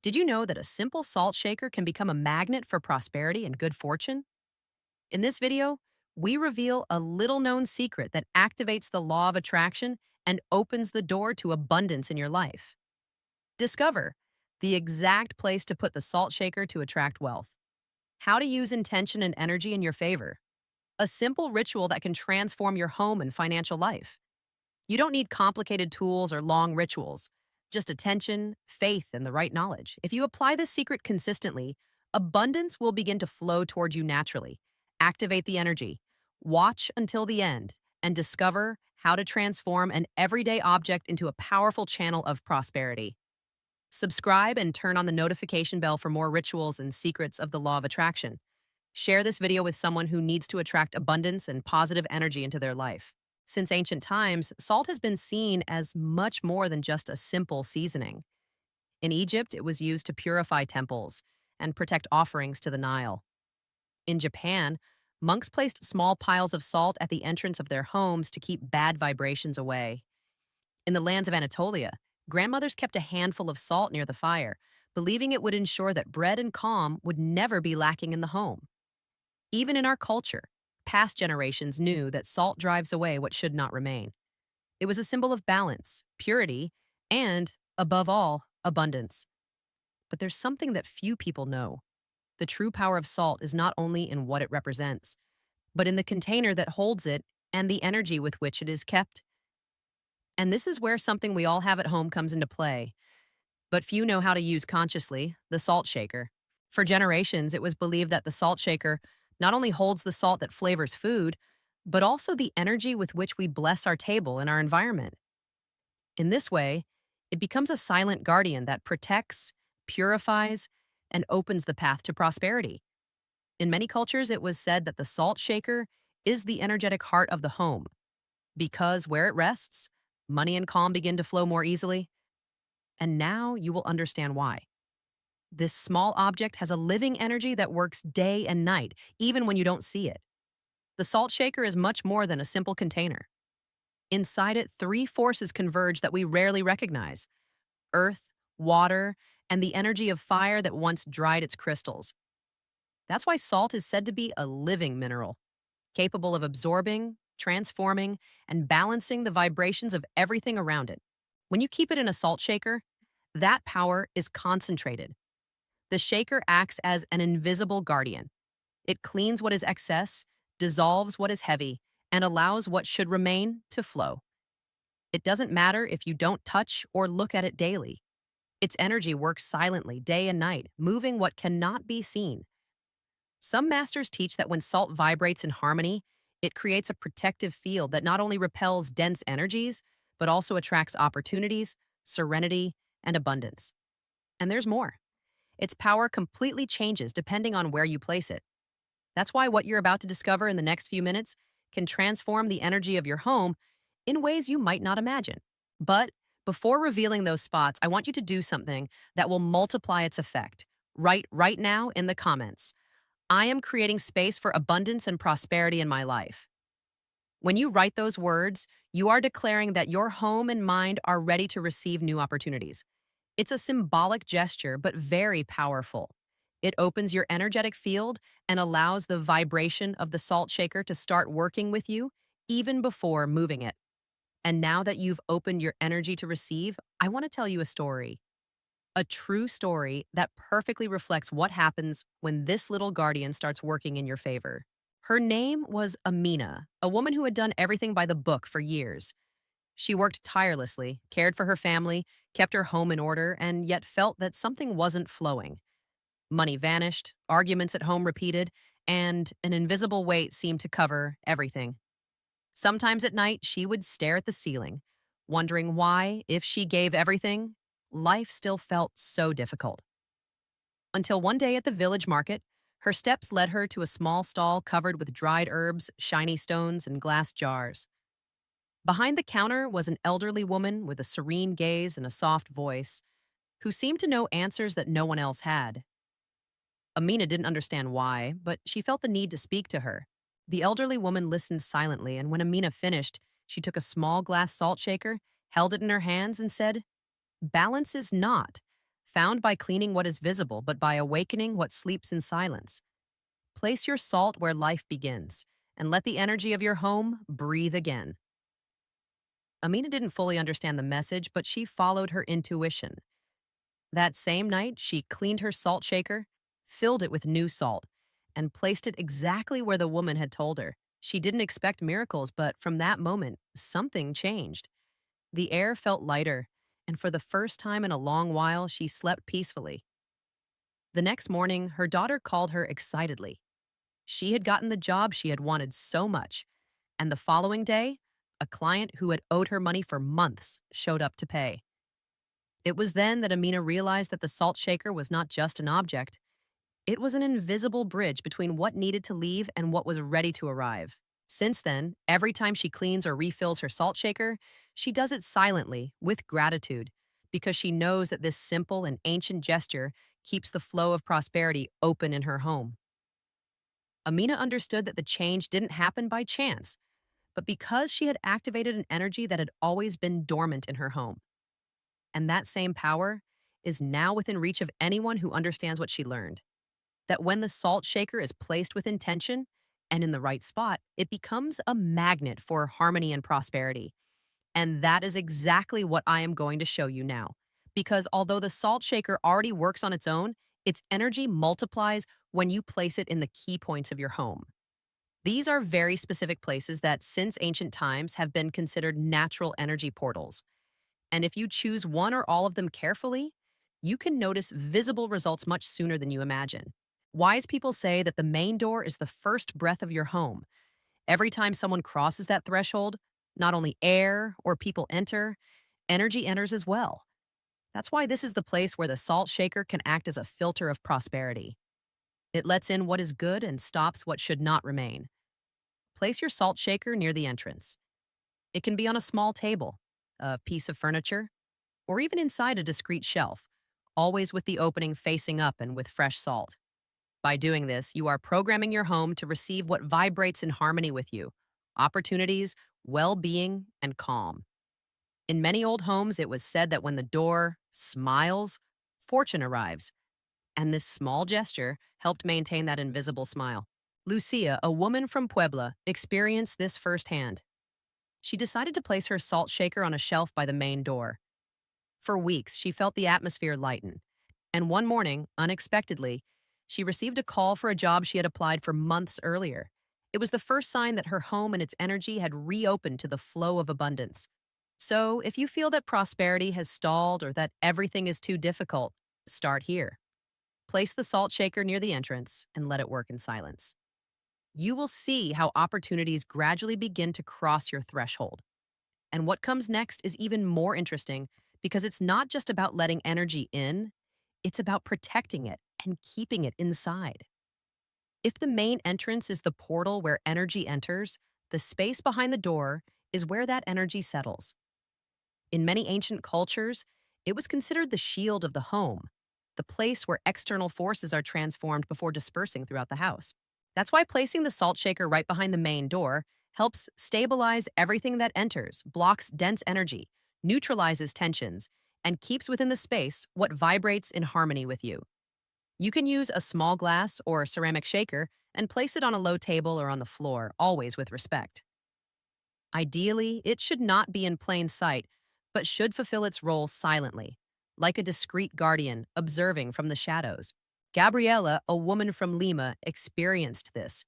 Did you know that a simple salt shaker can become a magnet for prosperity and good fortune? In this video, we reveal a little known secret that activates the law of attraction and opens the door to abundance in your life. Discover the exact place to put the salt shaker to attract wealth, how to use intention and energy in your favor, a simple ritual that can transform your home and financial life. You don't need complicated tools or long rituals, just attention, faith, and the right knowledge. If you apply this secret consistently, abundance will begin to flow toward you naturally. Activate the energy, watch until the end, and discover how to transform an everyday object into a powerful channel of prosperity. Subscribe and turn on the notification bell for more rituals and secrets of the law of attraction. Share this video with someone who needs to attract abundance and positive energy into their life. Since ancient times, salt has been seen as much more than just a simple seasoning. In Egypt, it was used to purify temples and protect offerings to the Nile. In Japan, monks placed small piles of salt at the entrance of their homes to keep bad vibrations away. In the lands of Anatolia, grandmothers kept a handful of salt near the fire, believing it would ensure that bread and calm would never be lacking in the home. Even in our culture, past generations knew that salt drives away what should not remain. It was a symbol of balance, purity, and, above all, abundance. But there's something that few people know. The true power of salt is not only in what it represents, but in the container that holds it and the energy with which it is kept. And this is where something we all have at home comes into play, but few know how to use consciously: the salt shaker. For generations, it was believed that the salt shaker not only holds the salt that flavors food, but also the energy with which we bless our table and our environment. In this way, it becomes a silent guardian that protects, purifies, and opens the path to prosperity. In many cultures, it was said that the salt shaker is the energetic heart of the home, because where it rests, money and calm begin to flow more easily. And now you will understand why. This small object has a living energy that works day and night, even when you don't see it. The salt shaker is much more than a simple container. Inside it, three forces converge that we rarely recognize: earth, water, and the energy of fire that once dried its crystals. That's why salt is said to be a living mineral, capable of absorbing, transforming, and balancing the vibrations of everything around it. When you keep it in a salt shaker, that power is concentrated. The shaker acts as an invisible guardian. It cleans what is excess, dissolves what is heavy, and allows what should remain to flow. It doesn't matter if you don't touch or look at it daily. Its energy works silently day and night, moving what cannot be seen. Some masters teach that when salt vibrates in harmony, it creates a protective field that not only repels dense energies, but also attracts opportunities, serenity, and abundance. And there's more. Its power completely changes depending on where you place it. That's why what you're about to discover in the next few minutes can transform the energy of your home in ways you might not imagine. But before revealing those spots, I want you to do something that will multiply its effect. Write right now in the comments: I am creating space for abundance and prosperity in my life. When you write those words, you are declaring that your home and mind are ready to receive new opportunities. It's a symbolic gesture, but very powerful. It opens your energetic field and allows the vibration of the salt shaker to start working with you even before moving it. And now that you've opened your energy to receive, I want to tell you a story. A true story that perfectly reflects what happens when this little guardian starts working in your favor. Her name was Amina, a woman who had done everything by the book for years. She worked tirelessly, cared for her family, kept her home in order, and yet felt that something wasn't flowing. Money vanished, arguments at home repeated, and an invisible weight seemed to cover everything. Sometimes at night, she would stare at the ceiling, wondering why, if she gave everything, life still felt so difficult. Until one day at the village market, her steps led her to a small stall covered with dried herbs, shiny stones, and glass jars. Behind the counter was an elderly woman with a serene gaze and a soft voice, who seemed to know answers that no one else had. Amina didn't understand why, but she felt the need to speak to her. The elderly woman listened silently, and when Amina finished, she took a small glass salt shaker, held it in her hands, and said, "Balance is not found by cleaning what is visible but by awakening what sleeps in silence. Place your salt where life begins and let the energy of your home breathe again. Amina didn't fully understand the message, but she followed her intuition. That same night, she cleaned her salt shaker, filled it with new salt, and placed it exactly where the woman had told her. She didn't expect miracles, but from that moment, something changed. The air felt lighter, and for the first time in a long while, she slept peacefully. The next morning, her daughter called her excitedly. She had gotten the job she had wanted so much, and the following day, a client who had owed her money for months showed up to pay. It was then that Amina realized that the salt shaker was not just an object, it was an invisible bridge between what needed to leave and what was ready to arrive. Since then, every time she cleans or refills her salt shaker, she does it silently, with gratitude, because she knows that this simple and ancient gesture keeps the flow of prosperity open in her home. Amina understood that the change didn't happen by chance, but because she had activated an energy that had always been dormant in her home. And that same power is now within reach of anyone who understands what she learned. That when the salt shaker is placed with intention and in the right spot, it becomes a magnet for harmony and prosperity. And that is exactly what I am going to show you now. Because although the salt shaker already works on its own, its energy multiplies when you place it in the key points of your home. These are very specific places that, since ancient times, have been considered natural energy portals. And if you choose one or all of them carefully, you can notice visible results much sooner than you imagine. Wise people say that the main door is the first breath of your home. Every time someone crosses that threshold, not only air or people enter, energy enters as well. That's why this is the place where the salt shaker can act as a filter of prosperity. It lets in what is good and stops what should not remain. Place your salt shaker near the entrance. It can be on a small table, a piece of furniture, or even inside a discreet shelf, always with the opening facing up and with fresh salt. By doing this, you are programming your home to receive what vibrates in harmony with you: opportunities, well being, and calm. In many old homes, it was said that when the door smiles, fortune arrives, and this small gesture helped maintain that invisible smile. Lucia, a woman from Puebla, experienced this firsthand. She decided to place her salt shaker on a shelf by the main door. For weeks, she felt the atmosphere lighten. And one morning, unexpectedly, she received a call for a job she had applied for months earlier. It was the first sign that her home and its energy had reopened to the flow of abundance. So, if you feel that prosperity has stalled or that everything is too difficult, start here. Place the salt shaker near the entrance and let it work in silence. You will see how opportunities gradually begin to cross your threshold. And what comes next is even more interesting because it's not just about letting energy in, it's about protecting it and keeping it inside. If the main entrance is the portal where energy enters, the space behind the door is where that energy settles. In many ancient cultures, it was considered the shield of the home, the place where external forces are transformed before dispersing throughout the house. That's why placing the salt shaker right behind the main door helps stabilize everything that enters, blocks dense energy, neutralizes tensions, and keeps within the space what vibrates in harmony with you. You can use a small glass or ceramic shaker and place it on a low table or on the floor, always with respect. Ideally, it should not be in plain sight, but should fulfill its role silently, like a discreet guardian observing from the shadows. Gabriela, a woman from Lima, experienced this.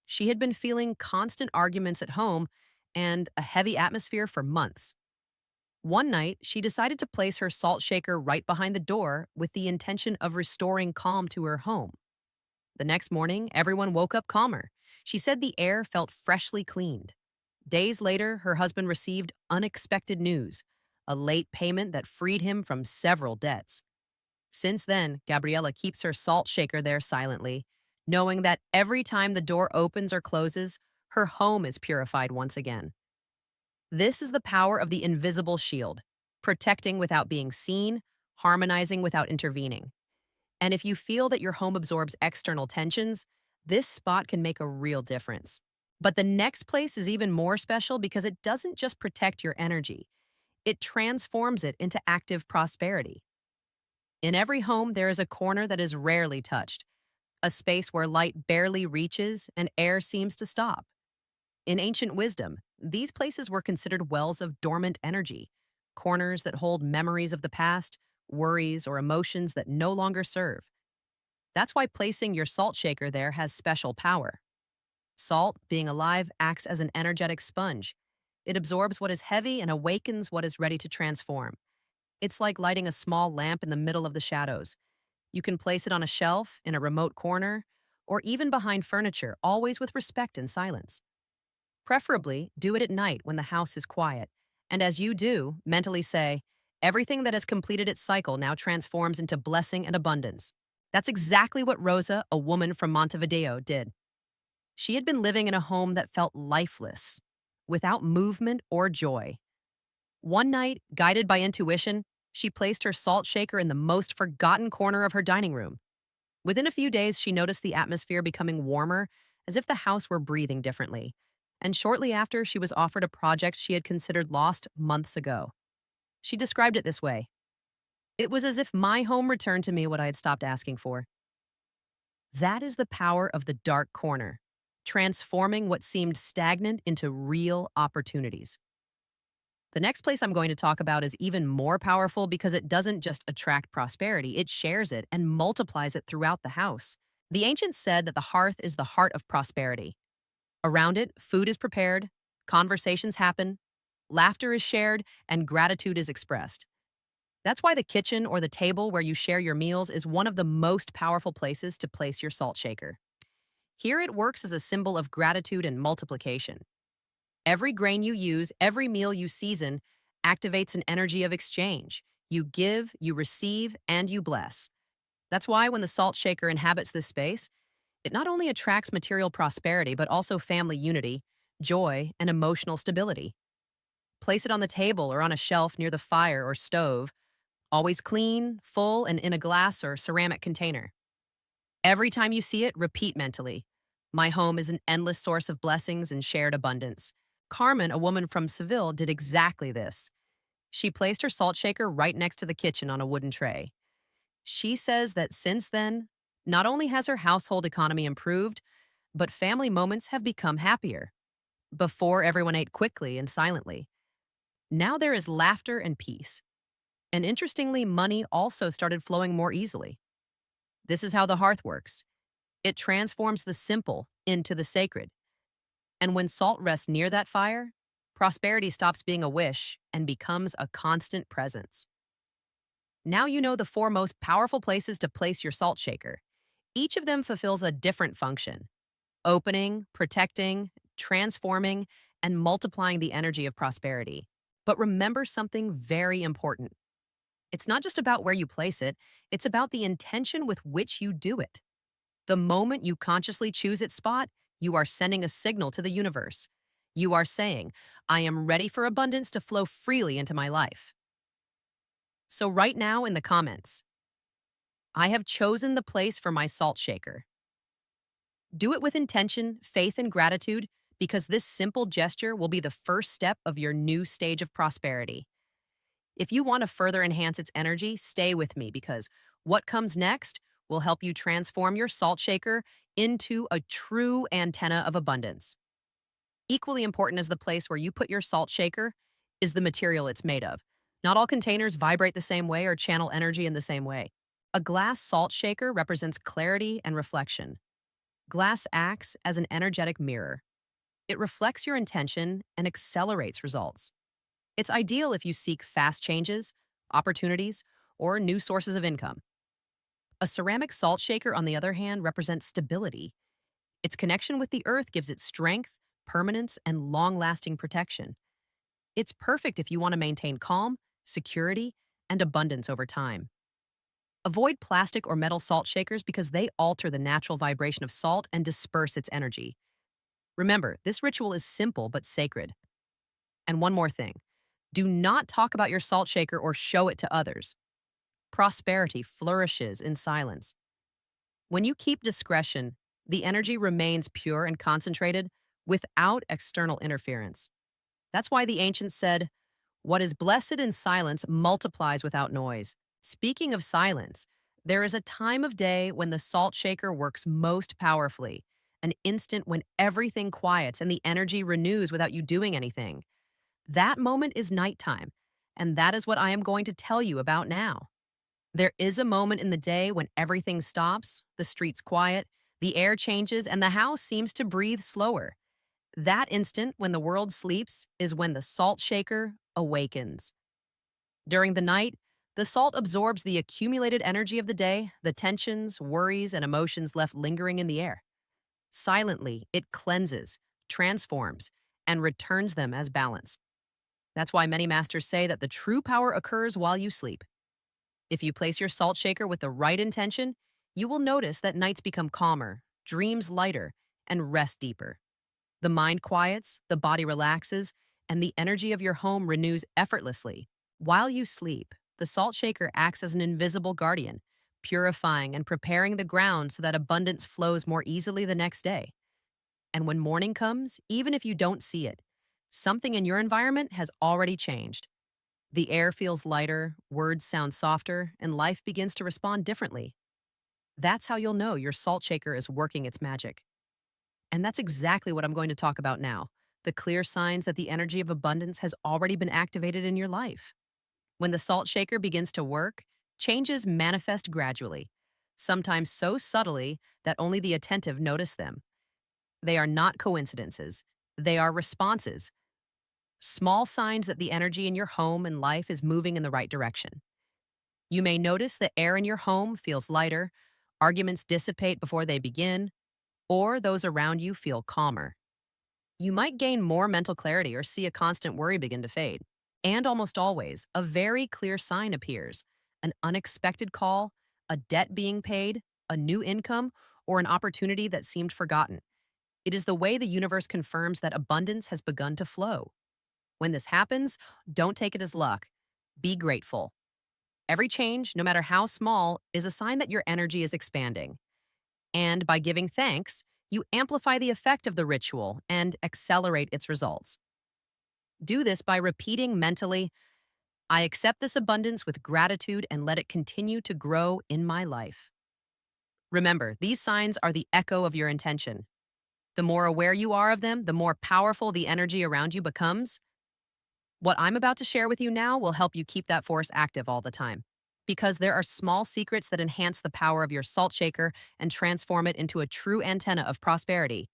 She had been feeling constant arguments at home and a heavy atmosphere for months. One night, she decided to place her salt shaker right behind the door with the intention of restoring calm to her home. The next morning, everyone woke up calmer. She said the air felt freshly cleaned. Days later, her husband received unexpected news, a late payment that freed him from several debts. Since then, Gabriella keeps her salt shaker there silently, knowing that every time the door opens or closes, her home is purified once again. This is the power of the invisible shield, protecting without being seen, harmonizing without intervening. And if you feel that your home absorbs external tensions, this spot can make a real difference. But the next place is even more special because it doesn't just protect your energy, it transforms it into active prosperity. In every home, there is a corner that is rarely touched, a space where light barely reaches and air seems to stop. In ancient wisdom, these places were considered wells of dormant energy, corners that hold memories of the past, worries, or emotions that no longer serve. That's why placing your salt shaker there has special power. Salt, being alive, acts as an energetic sponge. It absorbs what is heavy and awakens what is ready to transform. It's like lighting a small lamp in the middle of the shadows. You can place it on a shelf, in a remote corner, or even behind furniture, always with respect and silence. Preferably, do it at night when the house is quiet. And as you do, mentally say, everything that has completed its cycle now transforms into blessing and abundance. That's exactly what Rosa, a woman from Montevideo, did. She had been living in a home that felt lifeless, without movement or joy. One night, guided by intuition, she placed her salt shaker in the most forgotten corner of her dining room. Within a few days, she noticed the atmosphere becoming warmer, as if the house were breathing differently. And shortly after, she was offered a project she had considered lost months ago. She described it this way: "It was as if my home returned to me what I had stopped asking for." That is the power of the dark corner, transforming what seemed stagnant into real opportunities. The next place I'm going to talk about is even more powerful because it doesn't just attract prosperity, it shares it and multiplies it throughout the house. The ancients said that the hearth is the heart of prosperity. Around it, food is prepared, conversations happen, laughter is shared, and gratitude is expressed. That's why the kitchen or the table where you share your meals is one of the most powerful places to place your salt shaker. Here it works as a symbol of gratitude and multiplication. Every grain you use, every meal you season, activates an energy of exchange. You give, you receive, and you bless. That's why when the salt shaker inhabits this space, it not only attracts material prosperity, but also family unity, joy, and emotional stability. Place it on the table or on a shelf near the fire or stove, always clean, full, and in a glass or ceramic container. Every time you see it, repeat mentally, "My home is an endless source of blessings and shared abundance." Carmen, a woman from Seville, did exactly this. She placed her salt shaker right next to the kitchen on a wooden tray. She says that since then, not only has her household economy improved, but family moments have become happier. Before, everyone ate quickly and silently. Now there is laughter and peace. And interestingly, money also started flowing more easily. This is how the hearth works. It transforms the simple into the sacred. And when salt rests near that fire, prosperity stops being a wish and becomes a constant presence. Now you know the four most powerful places to place your salt shaker. Each of them fulfills a different function: opening, protecting, transforming, and multiplying the energy of prosperity. But remember something very important. It's not just about where you place it, it's about the intention with which you do it. The moment you consciously choose its spot, you are sending a signal to the universe. You are saying, "I am ready for abundance to flow freely into my life." So, right now in the comments, "I have chosen the place for my salt shaker." Do it with intention, faith, and gratitude because this simple gesture will be the first step of your new stage of prosperity. If you want to further enhance its energy, stay with me because what comes next will help you transform your salt shaker into a true antenna of abundance. Equally important as the place where you put your salt shaker is the material it's made of. Not all containers vibrate the same way or channel energy in the same way. A glass salt shaker represents clarity and reflection. Glass acts as an energetic mirror. It reflects your intention and accelerates results. It's ideal if you seek fast changes, opportunities, or new sources of income. A ceramic salt shaker, on the other hand, represents stability. Its connection with the earth gives it strength, permanence, and long-lasting protection. It's perfect if you want to maintain calm, security, and abundance over time. Avoid plastic or metal salt shakers because they alter the natural vibration of salt and disperse its energy. Remember, this ritual is simple but sacred. And one more thing. Do not talk about your salt shaker or show it to others. Prosperity flourishes in silence. When you keep discretion, the energy remains pure and concentrated without external interference. That's why the ancients said, "What is blessed in silence multiplies without noise." Speaking of silence, there is a time of day when the salt shaker works most powerfully, an instant when everything quiets and the energy renews without you doing anything. That moment is nighttime, and that is what I am going to tell you about now. There is a moment in the day when everything stops, the streets quiet, the air changes, and the house seems to breathe slower. That instant when the world sleeps is when the salt shaker awakens. During the night, the salt absorbs the accumulated energy of the day, the tensions, worries, and emotions left lingering in the air. Silently, it cleanses, transforms, and returns them as balance. That's why many masters say that the true power occurs while you sleep. If you place your salt shaker with the right intention, you will notice that nights become calmer, dreams lighter, and rest deeper. The mind quiets, the body relaxes, and the energy of your home renews effortlessly. While you sleep, the salt shaker acts as an invisible guardian, purifying and preparing the ground so that abundance flows more easily the next day. And when morning comes, even if you don't see it, something in your environment has already changed. The air feels lighter, words sound softer, and life begins to respond differently. That's how you'll know your salt shaker is working its magic. And that's exactly what I'm going to talk about now, the clear signs that the energy of abundance has already been activated in your life. When the salt shaker begins to work, changes manifest gradually, sometimes so subtly that only the attentive notice them. They are not coincidences, they are responses, small signs that the energy in your home and life is moving in the right direction. You may notice the air in your home feels lighter, arguments dissipate before they begin, or those around you feel calmer. You might gain more mental clarity or see a constant worry begin to fade. And almost always, a very clear sign appears, an unexpected call, a debt being paid, a new income, or an opportunity that seemed forgotten. It is the way the universe confirms that abundance has begun to flow. When this happens, don't take it as luck. Be grateful. Every change, no matter how small, is a sign that your energy is expanding. And by giving thanks, you amplify the effect of the ritual and accelerate its results. Do this by repeating mentally, I accept this abundance with gratitude and let it continue to grow in my life. Remember, these signs are the echo of your intention. The more aware you are of them, the more powerful the energy around you becomes. What I'm about to share with you now will help you keep that force active all the time. Because there are small secrets that enhance the power of your salt shaker and transform it into a true antenna of prosperity.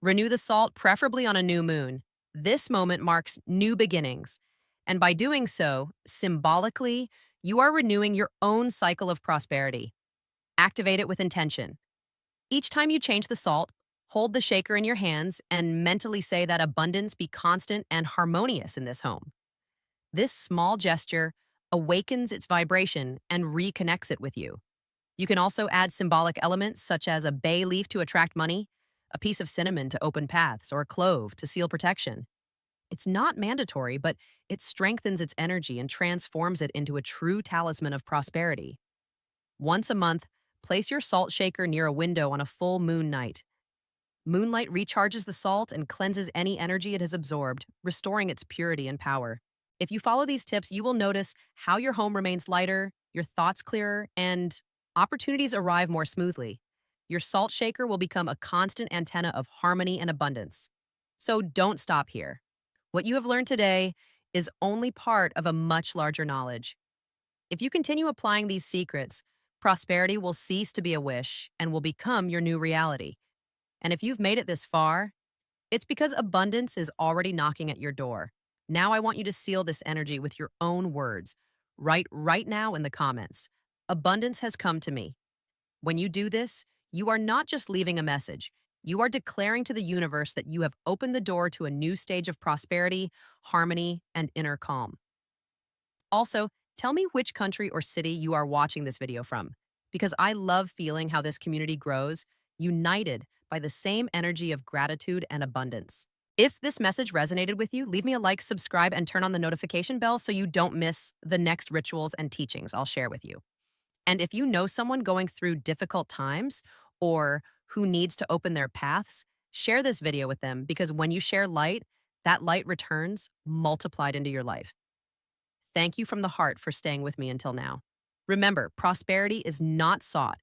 Renew the salt, preferably on a new moon. This moment marks new beginnings. And by doing so, symbolically, you are renewing your own cycle of prosperity. Activate it with intention. Each time you change the salt, hold the shaker in your hands and mentally say that abundance be constant and harmonious in this home. This small gesture awakens its vibration and reconnects it with you. You can also add symbolic elements such as a bay leaf to attract money, a piece of cinnamon to open paths, or a clove to seal protection. It's not mandatory, but it strengthens its energy and transforms it into a true talisman of prosperity. Once a month, place your salt shaker near a window on a full moon night. Moonlight recharges the salt and cleanses any energy it has absorbed, restoring its purity and power. If you follow these tips, you will notice how your home remains lighter, your thoughts clearer, and opportunities arrive more smoothly. Your salt shaker will become a constant antenna of harmony and abundance. So don't stop here. What you have learned today is only part of a much larger knowledge. If you continue applying these secrets, prosperity will cease to be a wish and will become your new reality. And if you've made it this far, it's because abundance is already knocking at your door. Now I want you to seal this energy with your own words. Write right now in the comments. Abundance has come to me. When you do this, you are not just leaving a message. You are declaring to the universe that you have opened the door to a new stage of prosperity, harmony, and inner calm. Also, tell me which country or city you are watching this video from, because I love feeling how this community grows, united by the same energy of gratitude and abundance. If this message resonated with you, leave me a like, subscribe, and turn on the notification bell so you don't miss the next rituals and teachings I'll share with you. And if you know someone going through difficult times or who needs to open their paths, share this video with them because when you share light, that light returns multiplied into your life. Thank you from the heart for staying with me until now. Remember, prosperity is not sought,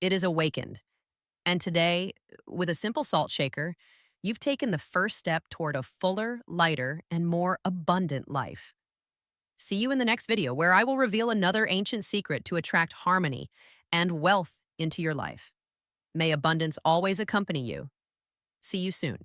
it is awakened. And today, with a simple salt shaker, you've taken the first step toward a fuller, lighter, and more abundant life. See you in the next video, where I will reveal another ancient secret to attract harmony and wealth into your life. May abundance always accompany you. See you soon.